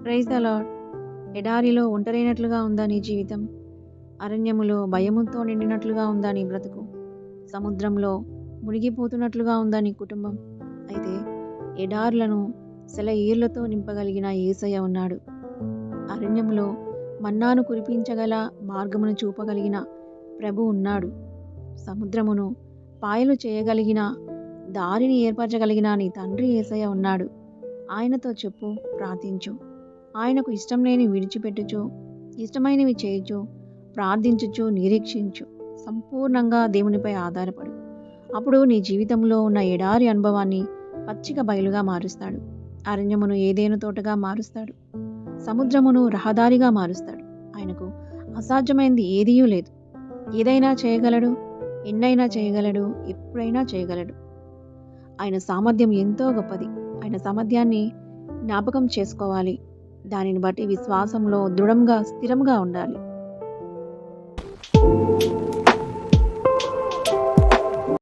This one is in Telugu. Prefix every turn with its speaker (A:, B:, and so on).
A: Praise the lord. ఎడారిలో ఒంటరైనట్లుగా ఉందా నీ జీవితం? అరణ్యములో భయముతో నిండినట్లుగా ఉందా నీ బ్రతుకు? సముద్రంలో మునిగిపోతున్నట్లుగా ఉందా నీ కుటుంబం? అయితే ఎడారులను సెలయేర్లతో నింపగలిగిన యేసయ్య ఉన్నాడు. అరణ్యములో మన్నాను కురిపించగల మార్గమును చూపగలిగిన ప్రభు ఉన్నాడు. సముద్రమును పాయలు చేయగలిగిన దారిని ఏర్పరచగలిగిన నీ తండ్రి యేసయ్య ఉన్నాడు. ఆయనతో చెప్పు, ప్రార్థించు. ఆయనకు ఇష్టం లేని విడిచిపెట్టుచు, ఇష్టమైనవి చేయుచు, ప్రార్థించుచు, నిరీక్షించు. సంపూర్ణంగా దేవునిపై ఆధారపడు. అప్పుడు నీ జీవితంలో ఉన్న ఎడారి అనుభవాన్ని పచ్చిక బయలుగా మారుస్తాడు. అరణ్యమును ఏదేను తోటగా మారుస్తాడు. సముద్రమును రహదారిగా మారుస్తాడు. ఆయనకు అసాధ్యమైనది ఏదీయూ లేదు. ఏదైనా చేయగలడు, ఎన్నైనా చేయగలడు, ఎప్పుడైనా చేయగలడు. ఆయన సామర్థ్యం ఎంతో గొప్పది. ఆయన సామర్థ్యాన్ని జ్ఞాపకం చేసుకోవాలి. దానిని బట్టి విశ్వాసంలో దృఢంగా, స్థిరంగా ఉండాలి.